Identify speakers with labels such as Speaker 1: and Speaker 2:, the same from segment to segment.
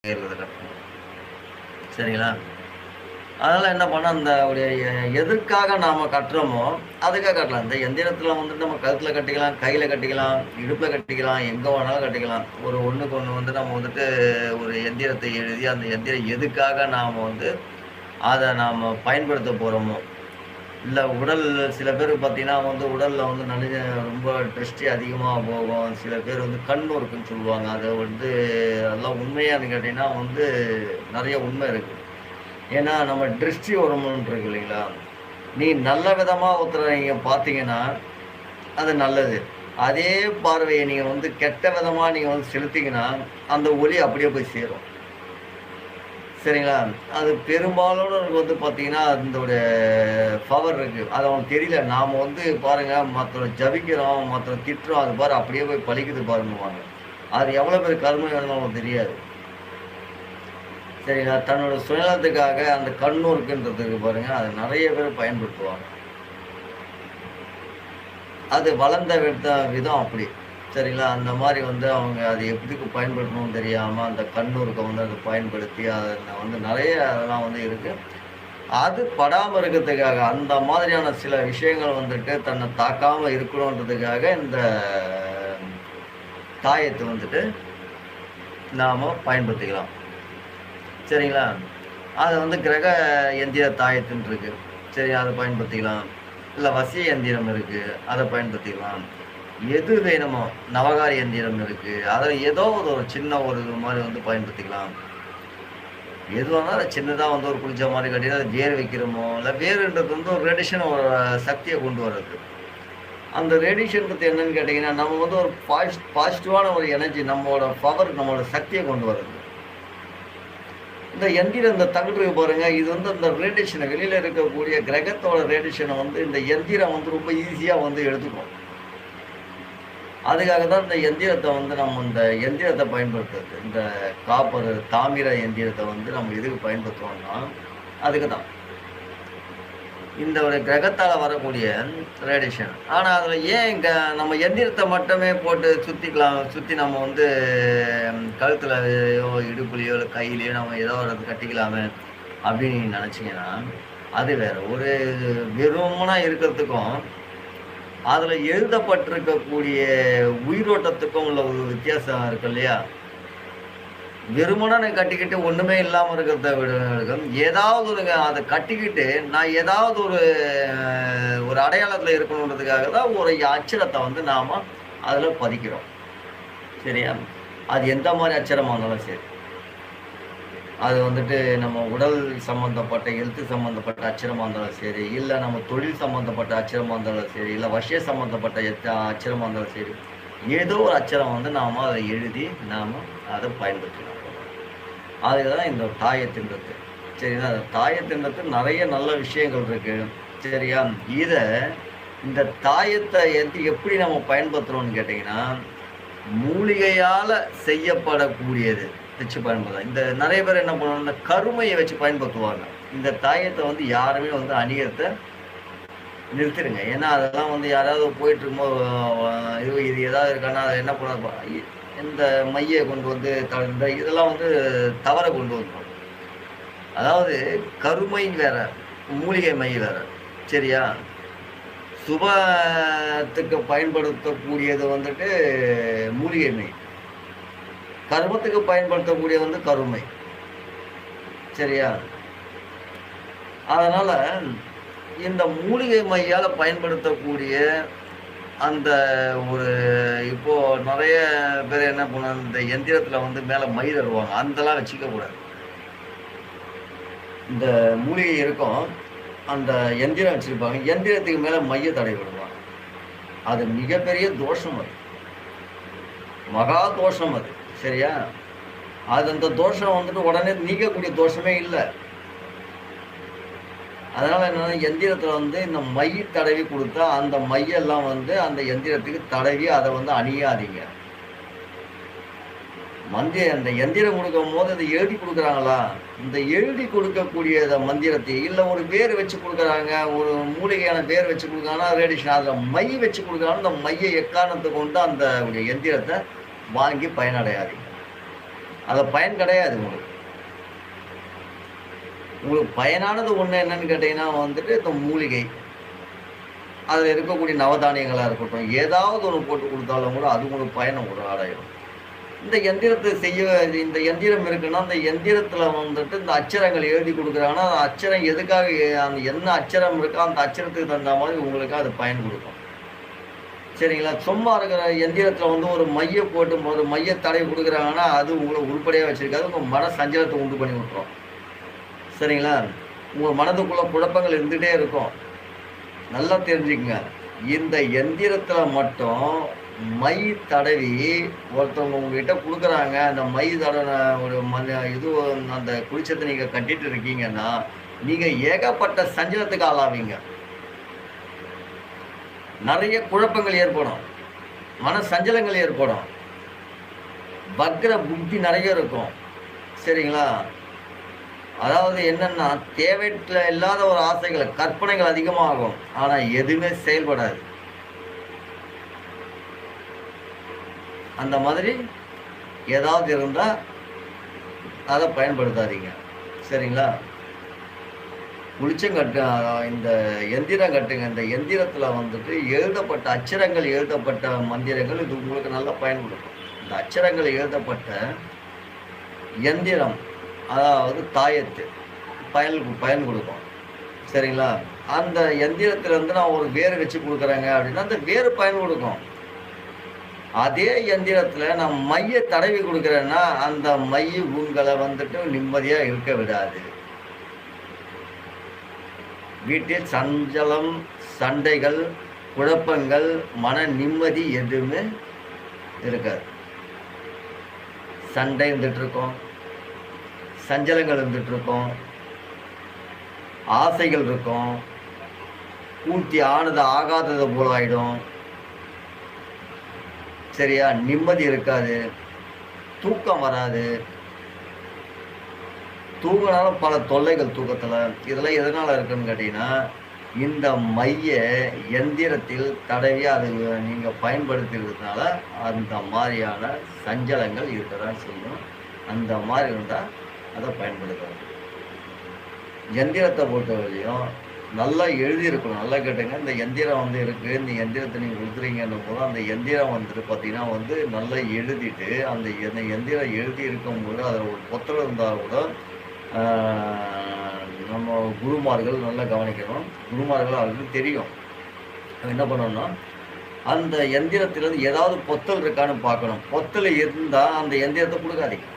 Speaker 1: ஏறுவதில்ல. சரிங்களா? அதனால என்ன பண்ணோம், அந்த உடைய எதற்காக நாம கட்டுறோமோ, அதுக்காக கட்டலாம். இந்த எந்திரத்தில வந்துட்டு நம்ம கழுத்துல கட்டிக்கலாம், கையில கட்டிக்கலாம், இடுப்புல கட்டிக்கலாம், எங்க வேணாலும் கட்டிக்கலாம். ஒரு ஒண்ணுக்கு ஒண்ணு வந்து நம்ம வந்துட்டு ஒரு எந்திரத்தை எழுதி, அந்த எந்திரம் எதுக்காக நாம வந்து அத நாம பயன்படுத்த போறோமோ, இல்ல உடல் சில பேருக்கு பார்த்தீங்கன்னா வந்து உடல்ல வந்து நெறைய ரொம்ப திருஷ்டி அதிகமா போகும். சில பேர் வந்து கண் இருக்குன்னு சொல்லுவாங்க. அத வந்து அதெல்லாம் உண்மையான்னு கேட்டீங்கன்னா வந்து நெறைய உண்மை இருக்கு. ஏன்னா நம்ம திருஷ்டி வருமான்னு இருக்கு இல்லைங்களா? நீ நல்ல விதமா ஒருத்தர நீங்க பார்த்தீங்கன்னா, அது நல்லது. அதே பார்வைய நீங்க வந்து கெட்ட விதமா நீங்க வந்து செலுத்தீங்கன்னா, அந்த ஒளி அப்படியே போய் சேரும். சரிங்களா? அது பெரும்பாலானோருக்கு வந்து பார்த்தீங்கன்னா, அதோட பவர் இருக்கு. அது அவங்களுக்கு தெரியல. நாம வந்து பாருங்க மத்தவங்கள ஜபிக்கிறோம், மத்தவங்கள திட்டுறோம். அது பாரு அப்படியே போய் பலிக்குது பாருங்குவாங்க. அது எவ்வளோ பெரிய கருமை வேணும்னு அவங்களுக்கு தெரியாது. சரிங்களா? தன்னோட சுயநலத்துக்காக அந்த கண்ணூருக்குன்றதுக்கு பாருங்க, அத நெறைய பேர் பயன்படுத்துவாங்க. அது வளர்ந்த விதம் அப்படி. சரிங்களா? அந்த மாரி வந்து அவங்க அது எதுக்கு பயன்படுத்தணும்னு தெரியாம, அந்த கண்ணூருக்க வந்து அத பயன்படுத்தி, அத வந்து நெறைய அதெல்லாம் வந்து இருக்கு. அது படாம இருக்கிறதுக்காக, அந்த மாதிரியான சில விஷயங்கள் வந்துட்டு தன்னை தாக்காம இருக்கணுன்றதுக்காக, இந்த தாயத்த வந்துட்டு நாம பயன்படுத்திக்கலாம். சரிங்களா? அது வந்து கிரக எந்திர தாயத்துன்னு இருக்கு. சரி அத பயன்படுத்திக்கலாம். இல்ல வசிய எந்திரம் இருக்கு. அத பயன்படுத்திக்கலாம். எது வேணுமோ, நவகாரி எந்திரம் இருக்கு. அதுல ஏதோ ஒரு சின்ன ஒரு இது மாரி வந்து பயன்படுத்திக்கலாம். எதுவா இருந்தாலும் சின்னதா வந்து ஒரு குளிச்ச மாரி கட்டி அத வேர் வைக்கிறோமோ, இல்ல வேருன்றது வந்து ஒரு ரேடியேஷன் ஒரு சக்திய கொண்டு வர்றது. அந்த ரேடியேஷன்றது என்னன்னு கேட்டீங்கன்னா, நம்ம வந்து ஒரு பாசிட்டிவான ஒரு எனர்ஜி நம்மோட பவர், நம்மோட சக்திய கொண்டு வர்றது. இந்த எந்திரம் இந்த தகடு இருக்கு பாருங்க, இது வந்து அந்த ரேடியேஷன வெளியில இருக்கக்கூடிய கிரகத்தோட ரேடியேஷன வந்து இந்த எந்திரம் வந்து ரொம்ப ஈஸியா வந்து எடுத்துக்கும். அதுக்காக தான் இந்த எந்திரத்த வந்து நம்ம இந்த எந்திரத்த பயன்படுத்துறது. இந்த காப்பர், தாமிர எந்திரத்த வந்து நம்ம எதுக்கு பயன்படுத்துறோம்னா, அதுக்கு தான். இந்த ஒரு கிரகத்தால வரக்கூடிய ரேடியேஷன். ஆனா, அதுல ஏன் நம்ம எந்திரத்த மட்டுமே போட்டு சுத்திக்கலாம். சுத்தி நம்ம வந்து கழுத்துலயோ, இடுப்புலயோ, இல்ல கையிலயோ நம்ம ஏதோ ஒரு கட்டிக்கலாமே அப்படின்னு நீங்க நெனச்சீங்கன்னா, அது வேற. ஒரு வெறுமனா இருக்கிறதுக்கும், அதுல எழுதப்பட்டிருக்கக்கூடிய உயிரோட்டத்துக்கும் உள்ள ஒரு வித்தியாசம் இருக்கு இல்லையா? வெறுமனே கட்டிக்கிட்டு ஒண்ணுமே இல்லாம இருக்கிறத விட ஏதாவது அத கட்டிக்கிட்டு நான் ஏதாவது ஒரு அடையாளத்துல இருக்கணுன்றதுக்காக தான் ஒரு அச்சரத்த வந்து நாம அதுல பதிக்கிறோம். சரியா? அது எந்த மாரி அச்சரமா இருந்தாலும் சரி. அது வந்துட்டு நம்ம உடல் சம்மந்தப்பட்ட, ஹெல்த் சம்மந்தப்பட்ட அச்சரமா இருந்தாலும் சரி, இல்ல நம்ம தொழில் சம்மந்தப்பட்ட அச்சரமா இருந்தாலும் சரி, இல்ல வசிய சம்மந்தப்பட்ட அச்சரமா இருந்தாலும் சரி, ஏதோ ஒரு அச்சரம் வந்து நாம அத எழுதி நாம அத பயன்படுத்திக்கலாம். அதுதான் இந்த தாயத்தின்றது. சரிங்களா? அந்த தாயத்தின்றது நெறைய நல்ல விஷயங்கள் இருக்கு. சரியா? இந்த தாயத்த எப்படி நம்ம பயன்படுத்துறோம்னு கேட்டீங்கன்னா, மூலிகையால செய்யப்படக்கூடியது வச்சு பயன்படுத்தலாம். இந்த நெறைய பேர் என்ன பண்ணுவாங்க, இந்த கருமைய வச்சு பயன்படுத்துவாங்க. இந்த தாயத்த வந்து யாருமே வந்து அணியறத நிறுத்திடுங்க. ஏன்னா, அதெல்லாம் வந்து யாராவது போயிட்டு இருக்கும்போது இது ஏதாவது இருக்கான்னா, அத என்ன பண்ண இந்த மைய கொண்டு வந்து இந்த இதெல்லாம் வந்து தவற கொண்டு வந்துரும். அதாவது கருமை வேற, மூலிகை மை வேற. சரியா? சுபத்துக்கு பயன்படுத்தக்கூடியது வந்துட்டு மூலிகை மை. கர்மத்துக்கு பயன்படுத்தக்கூடியது வந்து கருமை. சரியா? அதனால இந்த மூலிகை மையால பயன்படுத்தக்கூடிய அந்த ஒரு இப்போ நெறைய பேர் என்ன பண்ணுவாங்க, இந்த எந்திரத்துல வந்து மேல மை தருவாங்க. அதெல்லாம் வச்சுக்க கூடாது. இந்த மூலிகை இருக்கும். அந்த எந்திரம் வச்சிருப்பாங்க. எந்திரத்துக்கு மேல மைய தடவி விடுவாங்க. அது மிகப்பெரிய தோஷம் அது. மகா தோஷம் அது. சரியா? அது அந்த தோஷம் வந்துட்டு உடனே நீக்கக்கூடிய தோஷமே இல்ல. அதனால என்னன்னா, எந்திரத்துல வந்து இந்த மை தடவி குடுத்தா, அந்த மையெல்லாம் வந்து அந்த எந்திரத்துக்கு தடவி அத வந்து அணியாதீங்க. அந்த எந்திரம் குடுக்கும்போது அத எழுதி குடுக்குறாங்களா? இந்த எழுதி கொடுக்கக்கூடிய மந்திரத்தை இல்ல ஒரு பேர் வச்சு குடுக்குறாங்க, ஒரு மூலிகையான பேர் வச்சு குடுக்குறாங்கன்னா ரேடியேஷன். அதுல மை வச்சு குடுக்குறாங்கன்னா, அந்த மைய எக்காரணத்த கொண்டு அந்த எந்திரத்த வாங்கி பயனடையாதீங்க. அது பயன் கிடையாது உங்களுக்கு. உங்களுக்கு பயனானது ஒன்று என்னன்னு கேட்டிங்கன்னா வந்துட்டு இந்த மூலிகை, அதில் இருக்கக்கூடிய நவதானியங்களாக இருக்கட்டும், ஏதாவது ஒன்று போட்டு கொடுத்தாலும் கூட அது உங்களுக்கு பயனை ஒரு அடையும். இந்த எந்திரத்தை இந்த எந்திரம் இருக்குன்னா அந்த எந்திரத்தில் வந்துட்டு இந்த அச்சரங்கள் எழுதி கொடுக்குறாங்கன்னா அந்த அச்சரம் எதுக்காக, அந்த என்ன அச்சரம் இருக்கோ அந்த அச்சரத்துக்கு தகுந்த மாதிரி உங்களுக்கு அது பயன் கொடுக்கும். சரிங்களா? சும்மா இருக்கிற எந்திரத்தில் வந்து ஒரு மைய போட்டு ஒரு மைய தடவை கொடுக்குறாங்கன்னா அது உங்களை உருப்படியாக வச்சுருக்காது, உங்கள் மன சஞ்சலத்தை உண்டு பண்ணி விட்டுரும். சரிங்களா? உங்கள் மனதுக்குள்ள குழப்பங்கள் இருந்துகிட்டே இருக்கும். நல்லா தெரிஞ்சுக்கங்க, இந்த எந்திரத்தில் மட்டும் மை தடவி ஒருத்தவங்க உங்ககிட்ட கொடுக்குறாங்க, அந்த மை தடவை ஒரு இது அந்த குளிச்சத்தை நீங்கள் கட்டிட்டு இருக்கீங்கன்னா நீங்கள் ஏகப்பட்ட சஞ்சலத்துக்கு ஆளாவீங்க. நிறைய குழப்பங்கள் ஏற்படும், மன சஞ்சலங்கள் ஏற்படும், வக்ர புத்தி நிறைய இருக்கும். சரிங்களா? அதாவது என்னன்னா தேவையில்ல இல்லாத ஒரு ஆசைகள், கற்பனைகள் அதிகமாகும், ஆனால் எதுவுமே செயல்படாது. அந்த மாதிரி ஏதாவது இருந்தால் அதை பயன்படுத்தாதீங்க. சரிங்களா? வெளிச்சம் கட்டு, இந்த எந்திரம் கட்டுங்க. இந்த எந்திரத்தில் வந்துட்டு எழுதப்பட்ட அச்சரங்கள், எழுதப்பட்ட மந்திரங்கள் இது உங்களுக்கு நல்லா பயன் கொடுக்கும். இந்த அச்சரங்கள் எழுதப்பட்ட எந்திரம், அதாவது தாயத்து பயன் கொடுக்கும். சரிங்களா? அந்த எந்திரத்திலேருந்து நான் ஒரு வேறு வச்சு கொடுக்குறேங்க அப்படின்னா அந்த வேறு பயன் கொடுக்கும். அதே எந்திரத்தில் நான் மைய தடவி கொடுக்குறேன்னா அந்த மை உங்களை வந்துட்டு நிம்மதியாக இருக்க விடாது. வீட்டில் சஞ்சலம், சண்டைகள், குழப்பங்கள், மன நிம்மதி எதுவுமே இருக்காது. சண்டை இருந்துகிட்ருக்கோம், சஞ்சலங்கள் இருந்துகிட்ருக்கோம், ஆசைகள் இருக்கும், பூர்த்தி ஆனது ஆகாதது போல ஆகிடும். சரியா? நிம்மதி இருக்காது, தூக்கம் வராது, தூங்கினாலும் பல தொல்லைகள் தூக்கத்தில். இதெல்லாம் எதனால் இருக்குன்னு கேட்டிங்கன்னா இந்த மைய எந்திரத்தில் தடவி அது நீங்கள் பயன்படுத்துறதுனால அந்த மாதிரியான சஞ்சலங்கள் இருக்க தான் செய்யும். அந்த மாதிரி இருந்தால் அதை பயன்படுத்தணும். எந்திரத்தை பொறுத்தவரையும் நல்லா எழுதியிருக்கணும். நல்லா கேட்டுங்க, இந்த எந்திரம் வந்து இருக்குது, இந்த எந்திரத்தை நீங்கள் கொடுக்குறீங்கன்னும் போது அந்த எந்திரம் வந்துட்டு பார்த்தீங்கன்னா வந்து நல்லா எழுதிட்டு அந்த எந்திரம் எழுதி இருக்கும்போது அதில் ஒரு பொத்தல் இருந்தால் கூட நம்ம குருமார்கள் நல்லா கவனிக்கணும். குருமார்கள் அவருக்கு தெரியும். என்ன பண்ணணும்னா அந்த எந்திரத்திலேருந்து ஏதாவது பொத்தல் இருக்கான்னு பார்க்கணும். பொத்தல் இருந்தால் அந்த எந்திரத்தை கொடுக்காதீங்க.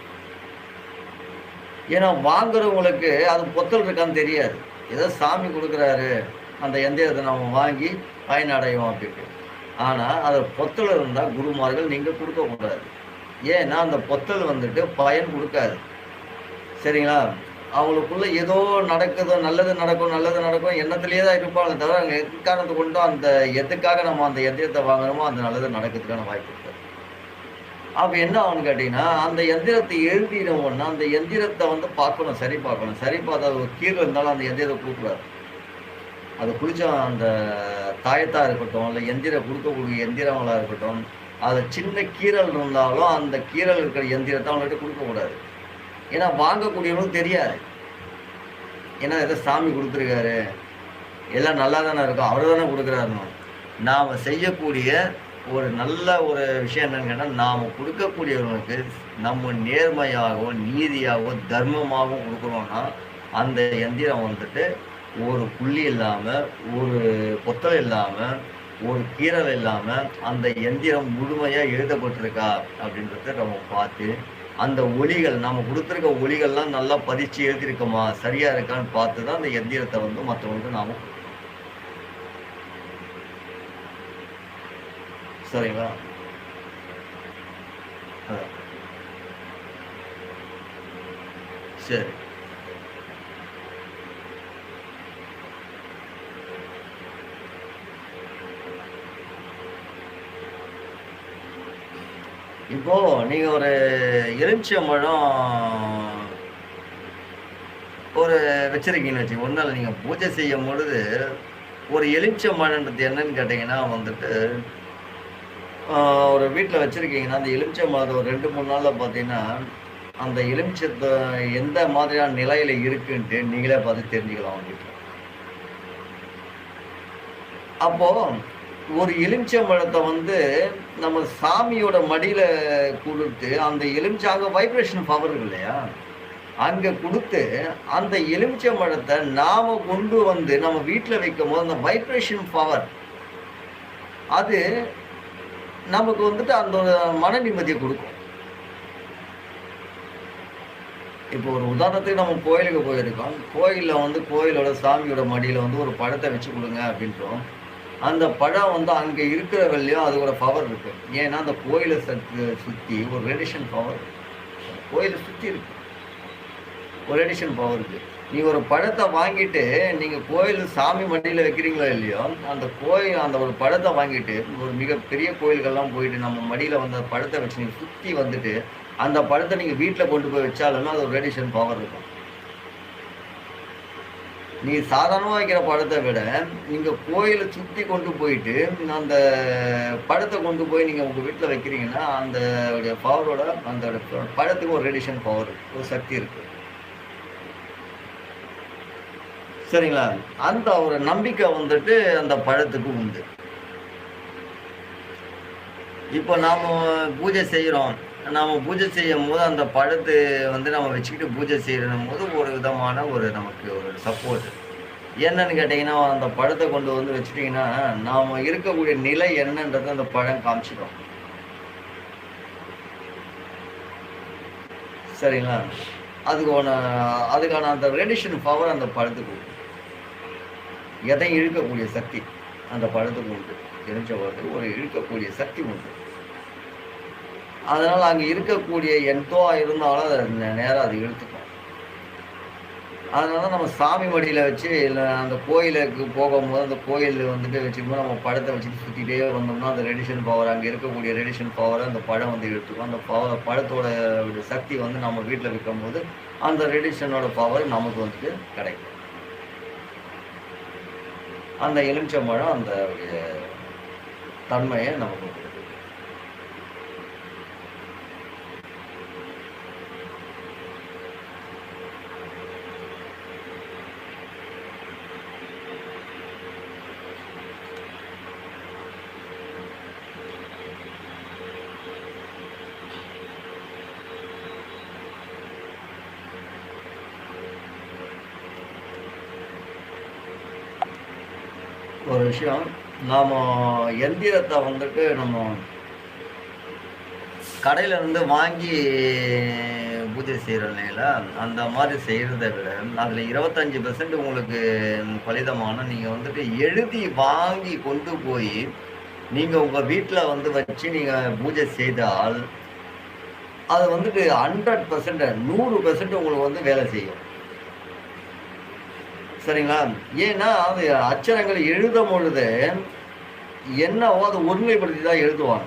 Speaker 1: ஏன்னா வாங்குறவங்களுக்கு அது பொத்தல் இருக்கான்னு தெரியாது. ஏதோ சாமி கொடுக்குறாரு அந்த எந்திரத்தை நம்ம வாங்கி பயனடைவோம் அப்படின்ட்டு. ஆனால் அதில் பொத்தல் இருந்தால் குருமார்கள் நீங்கள் கொடுக்கக்கூடாது. ஏன்னா அந்த பொத்தல் வந்துட்டு பயன் கொடுக்காது. சரிங்களா? அவங்களுக்குள்ள ஏதோ நடக்குதோ, நல்லது நடக்கும் எண்ணத்திலே தான் இருப்பாங்க தவிர அங்கே எக்காரணத்தை கொண்டும் அந்த எதுக்காக நம்ம அந்த எந்திரத்தை வாங்குறோமோ அந்த நல்லது நடக்கிறதுக்கான வாய்ப்பு இருக்காது. அப்போ என்ன ஆகுன்னு கேட்டிங்கன்னா அந்த எந்திரத்தை எழுதினோம்னா அந்த எந்திரத்தை வந்து பார்க்கணும், சரி பார்க்கணும். சரி பார்த்தா ஒரு கீழே இருந்தாலும் அந்த எந்திரத்தை கொடுக்கூடாது. அது குளிச்ச அந்த தாயத்தாக இருக்கட்டும், இல்லை எந்திரம் கொடுக்கக்கூடிய எந்திரங்களாக இருக்கட்டும், அது சின்ன கீரல் இருந்தாலும் அந்த கீரல் இருக்கிற எந்திரத்தை அவங்கள்ட்ட கொடுக்கக்கூடாது. ஏன்னா வாங்கக்கூடியவனும் தெரியாது. ஏன்னா ஏதோ சாமி கொடுத்துருக்காரு, எல்லாம் நல்லா தானே இருக்கும், அவர் தானே கொடுக்குறாருன்னு. நாம் செய்யக்கூடிய ஒரு நல்ல ஒரு விஷயம் என்னன்னு கேட்டால், நாம் கொடுக்கக்கூடியவர்களுக்கு நம்ம நேர்மையாகவோ நீதியாகவோ தர்மமாகவும் கொடுக்குறோன்னா அந்த எந்திரம் வந்துட்டு ஒரு புள்ளி இல்லாமல், ஒரு பொத்தல் இல்லாமல், ஒரு கீரல் இல்லாமல் அந்த எந்திரம் முழுமையாக எழுதப்பட்டிருக்கா அப்படின்றத நம்ம பார்த்து அந்த ஒலிகள் நம்ம கொடுத்துருக்க ஒலிகள்லாம் நல்லா பதிச்சு எழுதியிருக்கோமா, சரியா இருக்கான்னு பார்த்து தான் அந்த எந்திரத்தை வந்து மற்றவங்களுக்கு நாம சரிங்களா? சரி. இப்போ நீங்க ஒரு எலுமிச்சம்பழம் ஒரு வச்சிருக்கீங்கன்னு வச்சு ஒன்றும் இல்லை, நீங்கள் பூஜை செய்யும் பொழுது ஒரு எலுமிச்சம்பழன்றது என்னன்னு கேட்டிங்கன்னா வந்துட்டு ஒரு வீட்டில் வச்சுருக்கீங்கன்னா அந்த எலுமிச்சம்பழத்தை ஒரு 2-3 நாளில் பார்த்தீங்கன்னா அந்த எலுமிச்சத்தை எந்த மாதிரியான நிலையில இருக்குன்ட்டு நீங்களே பார்த்து தெரிஞ்சுக்கலாம் வீட்டில். அப்போ ஒரு எலுமிச்சம்பழத்தை வந்து நம்ம சாமியோட மடியில கொடுத்து, அந்த எலுமிச்சை வைப்ரேஷன் பவர் இருக்கு இல்லையா, அங்க கொடுத்து அந்த எலுமிச்சம்பழத்தை நாம கொண்டு வந்து நம்ம வீட்டில் வைக்கும் போது அந்த வைப்ரேஷன் பவர் அது நமக்கு வந்துட்டு அந்த மன நிம்மதியை கொடுக்கும். இப்போ ஒரு உதாரணத்துக்கு நம்ம கோயிலுக்கு போயிருக்கோம். கோயிலில் வந்து கோயிலோட சாமியோட மடியில் வந்து ஒரு பழத்தை வச்சு கொடுங்க அப்படின்றோம். அந்த பழம் வந்து அங்கே இருக்கிற வெள்ளையும் அதோட பவர் இருக்கு. ஏன்னா அந்த கோயிலை சுற்றி ஒரு ரேடியேஷன் பவர், கோயிலை சுற்றி இருக்கு ஒரு ரேடியேஷன் பவர் இருக்கு. நீங்கள் ஒரு பழத்தை வாங்கிட்டு நீங்கள் கோயில் சாமி மடியில் வைக்கிறீங்களோ இல்லையோ, அந்த ஒரு பழத்தை வாங்கிட்டு ஒரு மிகப்பெரிய கோயில்கள்லாம் போயிட்டு நம்ம மடியில் வந்து அந்த பழத்தை வச்சு நீங்கள் சுற்றி வந்துட்டு அந்த பழத்தை நீங்கள் வீட்டில் கொண்டு போய் வச்சாலும் அது ஒரு ரேடியேஷன் பவர் இருக்கும். நீங்கள் சாதாரணமாக வைக்கிற பழத்தை விட நீங்கள் கோயிலை சுற்றி கொண்டு போயிட்டு அந்த பழத்தை கொண்டு போய் நீங்கள் உங்கள் வீட்டில் வைக்கிறீங்கன்னா அந்த பவரோட அந்த பழத்துக்கு ஒரு ரேடியேஷன் பவர், ஒரு சக்தி இருக்குது. சரிங்களா? அந்த ஒரு நம்பிக்கை வந்துட்டு அந்த பழத்துக்கு உண்டு. இப்போ நாம் பூஜை செய்கிறோம். நாம் பூஜை செய்யும் போது அந்த பழத்தை வந்து நம்ம வச்சுக்கிட்டு பூஜை செய்யணும் போது ஒரு விதமான நமக்கு ஒரு சப்போர்ட் என்னன்னு கேட்டிங்கன்னா, அந்த பழத்தை கொண்டு வந்து வச்சுட்டிங்கன்னா நாம் இருக்கக்கூடிய நிலை என்னன்றது அந்த பழம் காமிச்சிடும். சரிங்களா? அதுக்கான அந்த ரேடியேஷன் பவர் அந்த பழத்துக்கு உண்டு. எதையும் இழுக்கக்கூடிய சக்தி அந்த பழத்துக்கு உண்டு. எரிஞ்ச பழத்துக்கு ஒரு இழுக்கக்கூடிய சக்தி உண்டு. அதனால் அங்கே இருக்கக்கூடிய எந்தோ இருந்தாலும் அதை நேராக அது இழுத்துக்கும். அதனால நம்ம சாமி மடியில் வச்சு இல்லை அந்த கோயிலுக்கு போகும்போது அந்த கோயில் வந்துட்டு வச்சுக்கும்போது நம்ம பழத்தை வச்சுட்டு சுற்றிட்டே வந்தோம்னா அந்த ரேடியேஷன் பவர், அங்கே இருக்கக்கூடிய ரேடியேஷன் பவரை அந்த பழம் வந்து இழுத்துக்கும். அந்த பழத்தோட சக்தி வந்து நம்ம வீட்டில் வைக்கும் போது அந்த ரேடியேஷனோட பவர் நமக்கு வந்துட்டு கிடைக்கும். அந்த எலுமிச்சம்பழம் அந்த தன்மையை நமக்கு கொடுக்கும். ஒரு விஷயம், நாம் எந்திரத்தை வந்துட்டு நம்ம கடையிலேருந்து வாங்கி பூஜை செய்கிற இல்லைங்களா, அந்த மாதிரி செய்கிறத விட அதில் 25% உங்களுக்கு பலிதமான நீங்கள் வந்துட்டு எழுதி வாங்கி கொண்டு போய் நீங்கள் உங்கள் வீட்டில் வந்து வச்சு நீங்கள் பூஜை செய்தால் அது வந்துட்டு 100% 100% உங்களுக்கு வந்து வேலை செய்யும். சரிங்களா? ஏன்னா அது அச்சரங்கள் எழுதும் பொழுது என்னவோ அதை ஒருமைப்படுத்தி தான் எழுதுவாங்க.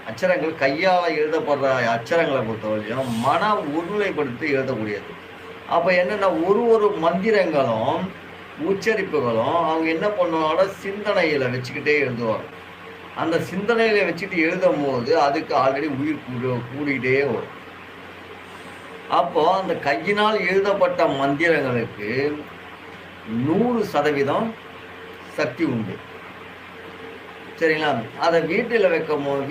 Speaker 1: அச்சரங்கள் கையால் எழுதப்படுற அச்சரங்களை பொறுத்தவரையும் மன ஒருமைப்படுத்தி எழுதக்கூடியது. அப்போ என்னென்னா ஒரு மந்திரங்களும் உச்சரிப்புகளும் அவங்க என்ன பண்ணுவாங்கன்னா சிந்தனையில் வச்சுக்கிட்டே எழுதுவாங்க. அந்த சிந்தனையில் வச்சுட்டு எழுதும் போது அதுக்கு ஆல்ரெடி உயிர் கூடிக்கிட்டே வரும். அப்போ அந்த கையினால் எழுதப்பட்ட மந்திரங்களுக்கு 100% சக்தி உண்டு. சரிங்களா? அதை வீட்டில்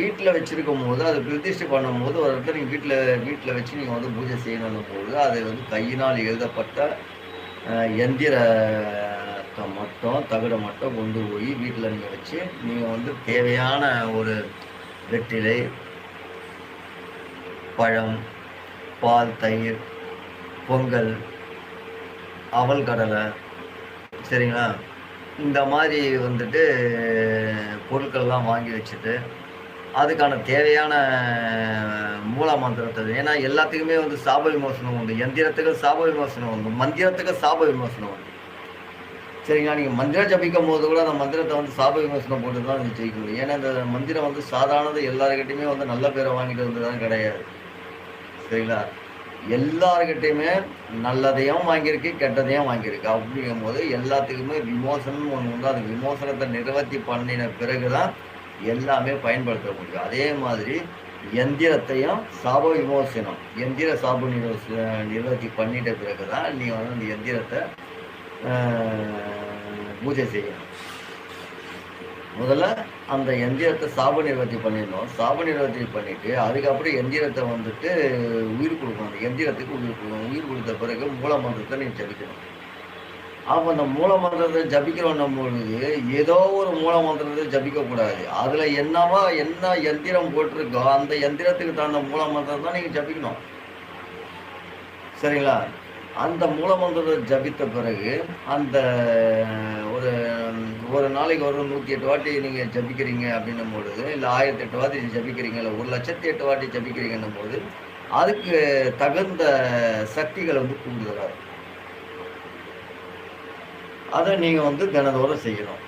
Speaker 1: வீட்டில் வச்சுருக்கும் போது அதை பிரதிஷ்டை பண்ணும் போது ஒரு இடத்துல நீங்கள் வீட்டில் வச்சு நீங்கள் வந்து பூஜை செய்யணும் போது அது வந்து கையினால் எழுதப்பட்ட எந்திரத்தை மட்டும் தகடை மட்டும் கொண்டு போய் வீட்டில் நீங்கள் வச்சு நீங்கள் வந்து தேவையான ஒரு வெற்றிலை, பழம், பால், தயிர், பொங்கல், அவல் கடலை, சரிங்களா, இந்த மாதிரி வந்துட்டு பொருட்கள்லாம் வாங்கி வச்சுட்டு அதுக்கான தேவையான மூல மந்திரத்தை, ஏன்னா எல்லாத்துக்குமே வந்து சாப விமோசனம் உண்டு. எந்திரத்துக்கு சாப விமோசனம் உண்டு, மந்திரத்துக்கு சாப விமோசனம் உண்டு. சரிங்களா? நீங்கள் மந்திரம் ஜபிக்கும் போது கூட அந்த மந்திரத்தை வந்து சாப விமோசனம் போட்டு தான் நீங்கள் ஜெயிக்க முடியும். ஏன்னா இந்த மந்திரம் வந்து சாதாரணது எல்லாருக்கிட்டையுமே வந்து நல்ல பேரை வாங்கிட்டு வந்ததுதான் கிடையாது. சரிங்களா? எல்லாருக்கிட்டையுமே நல்லதையும் வாங்கியிருக்கு, கெட்டதையும் வாங்கியிருக்கு. அப்படிங்கும் போது எல்லாத்துக்குமே விமோசனம் ஒன்று உண்டு. அது விமோசனத்தை நிவர்த்தி பண்ணின பிறகுதான் எல்லாமே பயன்படுத்த முடியும். அதே மாதிரி எந்திரத்தையும் சாப விமோசனம், எந்திர சாப நிவர்த்தி பண்ணிட்ட பிறகுதான் நீ வந்து அந்த எந்திரத்தை பூஜை செய்யணும். முதல்ல அந்த எந்திரத்தை சாப நிவர்த்தி பண்ணிடணும். சாப நிவர்த்தி பண்ணிட்டு அதுக்கப்புறம் எந்திரத்தை வந்துட்டு உயிர் கொடுக்கணும். அந்த எந்திரத்துக்கு உயிர் கொடுக்கணும். உயிர் கொடுத்த பிறகு மூல மந்திரத்தை நீ ஜபிக்கணும். அப்போ அந்த மூல மந்திரத்தை ஜபிக்கிறோம் பொழுது ஏதோ ஒரு மூல மந்திரத்தை ஜபிக்கக்கூடாது. அதில் என்ன எந்திரம் போட்டிருக்கோ அந்த எந்திரத்துக்கு தகுந்த மூல மந்திரம் தான் நீங்கள் ஜபிக்கணும். சரிங்களா? அந்த மூல மந்திரத்தை ஜபித்த பிறகு அந்த ஒரு நாளைக்கு ஒரு 108 வாட்டி நீங்கள் ஜபிக்கிறீங்க அப்படின்னும் பொழுது, இல்லை 1008 வாட்டி ஜபிக்கிறீங்க, இல்லை 1,08 வாட்டி ஜபிக்கிறீங்கன்னும் போது அதுக்கு தகுந்த சக்திகள் வந்து கூடுதலாக இருக்கும். அதை நீங்கள் வந்து தினந்தோறும் செய்யணும்.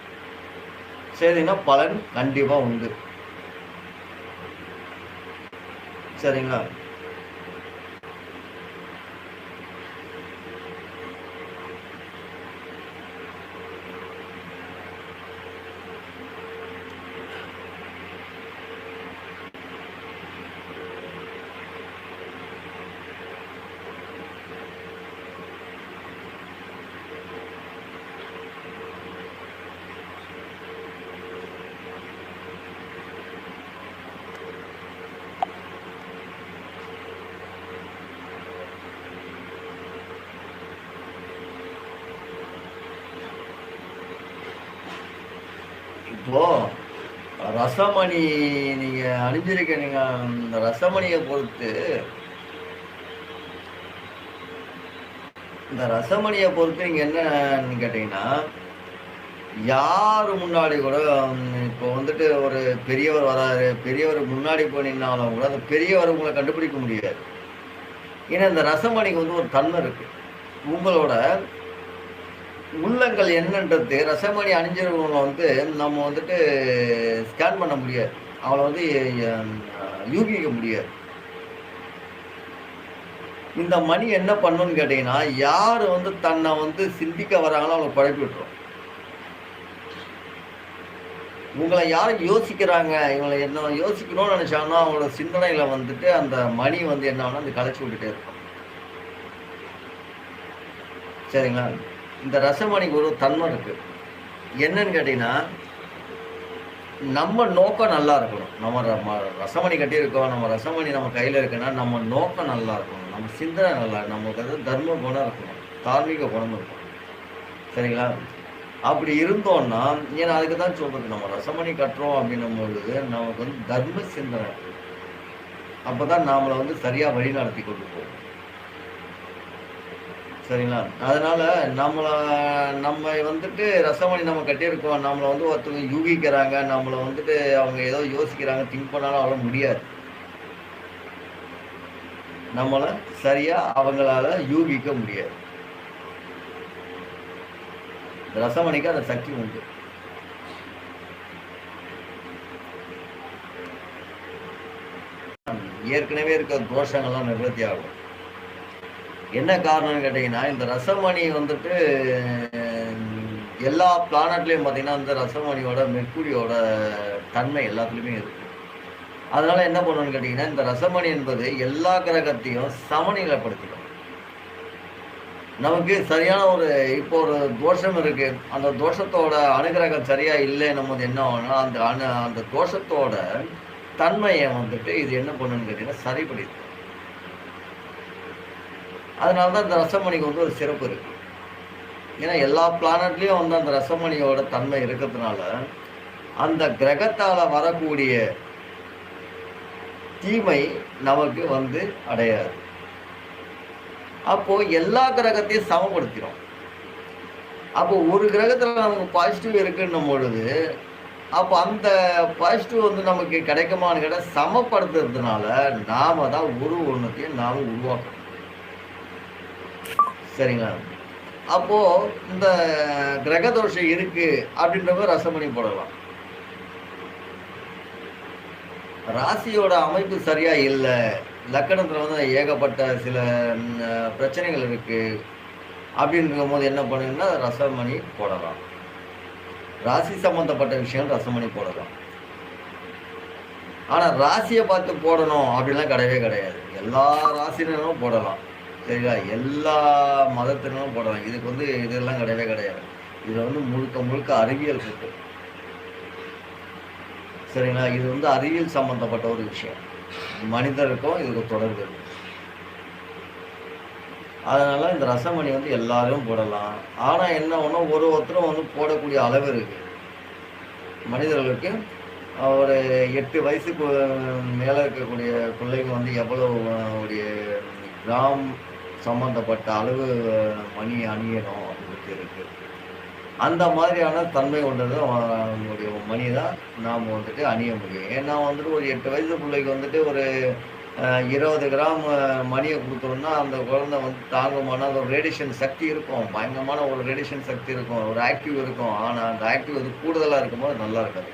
Speaker 1: சரிங்கன்னா பலன் கண்டிப்பாக உண்டு. சரிங்களா? இப்போ ரசமணி நீங்க அணிஞ்சிருக்க, நீங்க இந்த ரசமணியை பொறுத்து நீங்க என்னன்னு கேட்டீங்கன்னா, யாரு முன்னாடி கூட இப்போ வந்துட்டு ஒரு பெரியவர் வராரு, பெரியவர் முன்னாடி போய் நின்னாலும் கூட அந்த பெரியவர் உங்களை கண்டுபிடிக்க முடியாது. ஏன்னா இந்த ரசமணிக்கு வந்து ஒரு தன்மை இருக்கு. உங்களோட உள்ளங்கள் என்னன்றது ரசமணி அணிஞ்சவங்களை வந்து நம்ம வந்துட்டு ஸ்கேன் பண்ண முடியாது, அவளை வந்து யூகிக்க முடியாது. இந்த மணி என்ன பண்ணுன்னு கேட்டீங்கன்னா, யார் வந்து தன்னை வந்து சிந்திக்க வராங்களோ அவங்களை பழப்பி விட்டுரும். உங்களை யாரும் யோசிக்கிறாங்க, இவங்களை என்ன யோசிக்கணும்னு நினைச்சாங்கன்னா அவங்களோட சிந்தனைகளை வந்துட்டு அந்த மணி வந்து என்ன ஆகுனா அந்த கலைச்சி விட்டுட்டே இருக்கும். சரிங்களா? இந்த ரசமணிக்கு ஒரு தன்மை இருக்கு. என்னன்னு கேட்டீங்கன்னா, நம்ம நோக்கம் நல்லா இருக்கணும். நம்ம ரசமணி கட்டியிருக்கோம், நம்ம ரசமணி நம்ம கையில் இருக்குன்னா நம்ம நோக்கம் நல்லா இருக்கணும், நம்ம சிந்தனை நல்லா, நமக்கு வந்து தர்ம குணம் இருக்கணும், தார்மீக குணம் இருக்கணும். சரிங்களா? அப்படி இருந்தோம்னா, ஏன்னா அதுக்கு தான் சொல்றது, நம்ம ரசமணி கட்டுறோம் அப்படின்னும் பொழுது நமக்கு வந்து தர்ம சிந்தனை, அப்போதான் நம்மளை வந்து சரியா வழி நடத்தி கொண்டு போகும். சரிங்களா? அதனால நம்ம வந்துட்டு ரசமணி நம்ம கட்டியிருக்கோம், நம்மளை வந்து ஒருத்தவங்க யூகிக்கிறாங்க, நம்மளை வந்துட்டு அவங்க ஏதோ யோசிக்கிறாங்க, திங்க் பண்ணாலும் அவ்வளோ முடியாது. நம்மளை சரியா அவங்களால யூகிக்க முடியாது. ரசமணிக்கு அந்த சக்தி உண்டு. ஏற்கனவே இருக்க தோஷங்கள்லாம் நிவர்த்தி ஆகும். என்ன காரணம்னு கேட்டீங்கன்னா, இந்த ரசமணி வந்துட்டு எல்லா பிளானட்லையும் பார்த்தீங்கன்னா இந்த ரசமணியோட மெர்க்குரியோட தன்மை எல்லாத்துலேயுமே இருக்கு. அதனால என்ன பண்ணணும்னு கேட்டீங்கன்னா, இந்த ரசமணி என்பது எல்லா கிரகத்தையும் சமநிலைப்படுத்திடும். நமக்கு சரியான இப்போ ஒரு தோஷம் இருக்கு, அந்த தோஷத்தோட அனுகிரகம் சரியா இல்லைன்னும் போது என்ன ஆகும்னா அந்த தோஷத்தோட தன்மையை வந்துட்டு இது என்ன பண்ணணும்னு கேட்டீங்கன்னா சரிப்படுத்தும். அதனால தான் இந்த ரசமணிக்கு வந்து ஒரு சிறப்பு இருக்கு. ஏன்னா எல்லா பிளானட்லேயும் வந்து அந்த ரசமணியோட தன்மை இருக்கிறதுனால அந்த கிரகத்தால் வரக்கூடிய தீமை நமக்கு வந்து அடையாது. அப்போ எல்லா கிரகத்தையும் சமப்படுத்திடும். அப்போ ஒரு கிரகத்தில் நமக்கு பாசிட்டிவ் இருக்குன்னும் பொழுது அப்போ அந்த பாசிட்டிவ் வந்து நமக்கு கிடைக்குமான்னு கேட்டால் சமப்படுத்துறதுனால நாம தான் ஒன்றுத்தையும் நாம உருவாக்கணும். சரிங்களா? அப்போ இந்த கிரகதோஷம் இருக்கு அப்படின்றப்ப ரசமணி போடலாம். ராசியோட அமைப்பு சரியா இல்லை, லக்கணத்துல வந்து ஏகப்பட்ட சில பிரச்சனைகள் இருக்கு அப்படின்ற போது என்ன பண்ணுங்கன்னா ரசமணி போடலாம். ராசி சம்பந்தப்பட்ட விஷயம் ரசமணி போடலாம். ஆனால் ராசியை பார்த்து போடணும் அப்படிலாம் கிடையவே கிடையாது. எல்லா ராசினரும் போடலாம். சரிங்களா? எல்லா மதத்தினரும் போடலாம். இதுக்கு வந்து இதெல்லாம் கிடையவே கிடையாது. இதில் வந்து முழுக்க முழுக்க அறிவியல் இருக்கு. சரிங்களா? இது வந்து அறிவியல் சம்பந்தப்பட்ட ஒரு விஷயம். மனிதருக்கும் இதுக்கு தொடர்பு இருக்கு. அதனால இந்த ரசமணி வந்து எல்லாரும் போடலாம். ஆனால் என்ன ஒன்று, ஒருத்தரும் வந்து போடக்கூடிய அளவு இருக்கு. மனிதர்களுக்கு ஒரு 8 வயசுக்கு மேலே இருக்கக்கூடிய பிள்ளைங்க வந்து எவ்வளவு உடைய கிராம் சம்பந்தப்பட்ட அளவு மணி அணியணும் அப்படின்னு இருக்கு. அந்த மாதிரியான தன்மை கொண்டது அவங்களுடைய மணி தான் நாம் வந்துட்டு அணிய முடியும். ஏன்னா வந்துட்டு ஒரு 8 வயசு பிள்ளைக்கு வந்துட்டு ஒரு 20 கிராம் மணியை கொடுத்தோம்னா அந்த குழந்தை வந்து தாங்குமானா, அந்த ஒரு ரேடியேஷன் சக்தி இருக்கும். பயங்கரமான ஒரு ரேடியேஷன் சக்தி இருக்கும், ஒரு ஆக்டிவ் இருக்கும். ஆனால் அந்த ஆக்டிவ் வந்து கூடுதலாக இருக்கும்போது நல்லா இருக்காது.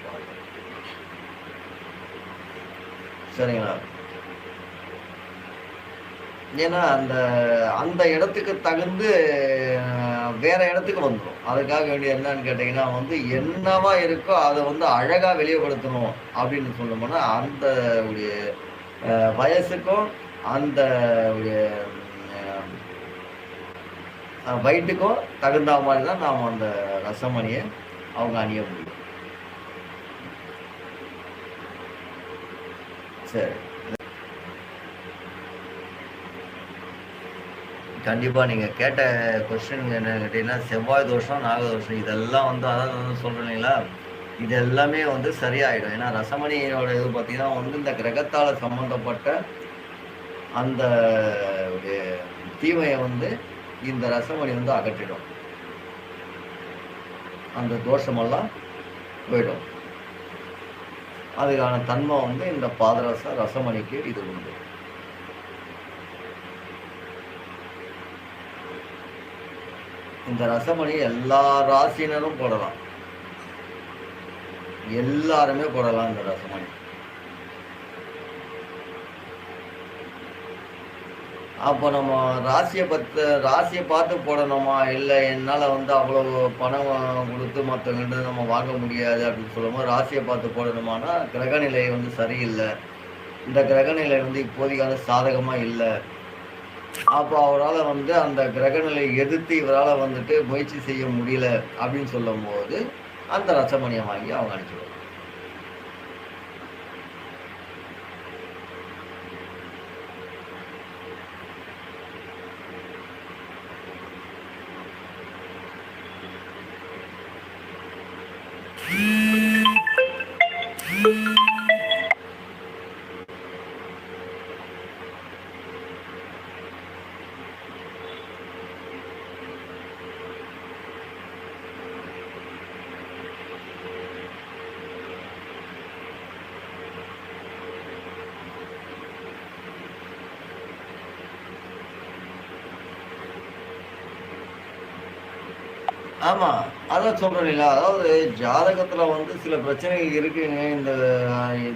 Speaker 1: சரிங்களா? ஏன்னா அந்த அந்த இடத்துக்கு தகுந்து வேற இடத்துக்கு வந்துடும். அதுக்காக வேண்டிய என்னன்னு கேட்டீங்கன்னா வந்து என்னவா இருக்கோ அதை வந்து அழகா வெளியப்படுத்தணும் அப்படின்னு சொன்னோம்னா அந்த உடைய வயசுக்கும் அந்த வயிற்றுக்கும் தகுந்த மாதிரி தான் நாம் அந்த ரசமணியை அவங்க அணிய முடியும். சரி, கண்டிப்பாக நீங்கள் கேட்ட கொஸ்டின் என்னன்னு கேட்டிங்கன்னா, செவ்வாய் தோஷம், நாகதோஷம் இதெல்லாம் வந்து அதாவது வந்து சொல்கிறேன் இல்லைங்களா, இது எல்லாமே வந்து சரியாயிடும். ஏன்னா ரசமணியோட இது பார்த்தீங்கன்னா வந்து இந்த கிரகத்தால் சம்மந்தப்பட்ட அந்த தீமையை வந்து இந்த ரசமணி வந்து அகற்றிடும். அந்த தோஷமெல்லாம் போயிடும். அதுக்கான தன்மை வந்து இந்த பாதரச ரசமணிக்கு இது உண்டு. இந்த ரசமணி எல்லா ராசினரும் போடலாம். எல்லாருமே போடலாம் இந்த ரசமணி. அப்போ நம்ம ராசியை பார்த்து போடணுமா, இல்லை என்னால் வந்து அவ்வளோ பணம் கொடுத்து மற்றவங்கிட்ட நம்ம வாங்க முடியாது அப்படின்னு சொல்லும்போது ராசியை பார்த்து போடணுமானா, கிரகநிலை வந்து சரியில்லை, இந்த கிரகநிலை வந்து இப்போதைக்கான சாதகமாக இல்லை, அப்போ அவரால் வந்து அந்த கிரகநிலை எதிர்த்து இவரால் வந்துட்டு முயற்சி செய்ய முடியல அப்படின்னு சொல்லும் போது அந்த ரசமணியை வாங்கி அவங்க அனுப்பிச்சிடுவாங்க. ஆமாம், அதான் சொல்கிறேன் இல்லைங்களா, அதாவது ஜாதகத்தில் வந்து சில பிரச்சனைகள் இருக்குங்க. இந்த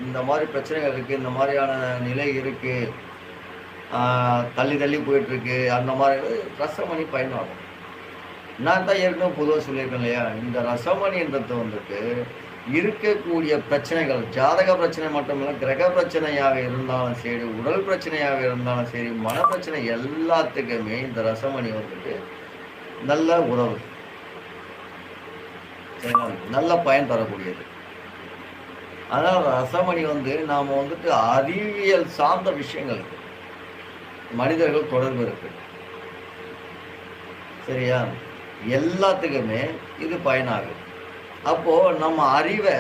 Speaker 1: இந்த மாதிரி பிரச்சனைகள் இருக்குது, இந்த மாதிரியான நிலை இருக்குது, தள்ளி தள்ளி போயிட்டுருக்கு, அந்த மாதிரி ரசமணி பயனாகும். நான் தான் ஏற்கனவே பொதுவாக சொல்லியிருக்கேன் இல்லையா, இந்த ரசமணின்றது வந்துட்டு இருக்கக்கூடிய பிரச்சனைகள், ஜாதக பிரச்சனை மட்டுமில்லை, கிரக பிரச்சனையாக இருந்தாலும் சரி, உடல் பிரச்சனையாக இருந்தாலும் சரி, மன பிரச்சனை எல்லாத்துக்குமே இந்த ரசமணி வந்துட்டு நல்ல உறவு, நல்ல பயன் தரக்கூடியது. அதனால ரசமணி வந்து நாம் வந்துட்டு அறிவியல் சார்ந்த விஷயங்களுக்கு மனிதர்கள் தொடர்பு இருக்கு. சரியா? எல்லாத்துக்குமே இது பயனாகுது. அப்போ நம்ம அறிவை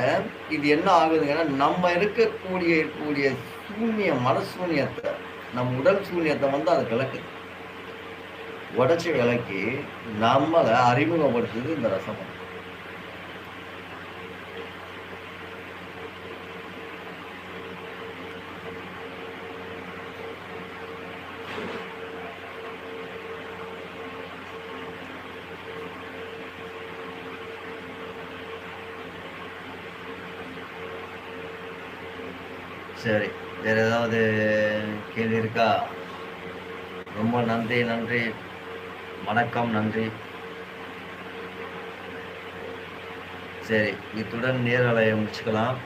Speaker 1: இது என்ன ஆகுதுங்கன்னா, நம்ம இருக்கக்கூடிய சூன்யம், மனசூன்யத்தை, நம் உடல் சூன்யத்தை வந்து அது விளக்குது. உடச்சி விளக்கி நம்மளை அறிமுகப்படுத்துது இந்த ரசமணி. சரி, வேறு ஏதாவது கேள்வி இருக்கா? ரொம்ப நன்றி, வணக்கம், நன்றி. சரி, இத்துடன் நேரலையை முடிச்சுக்கலாம்.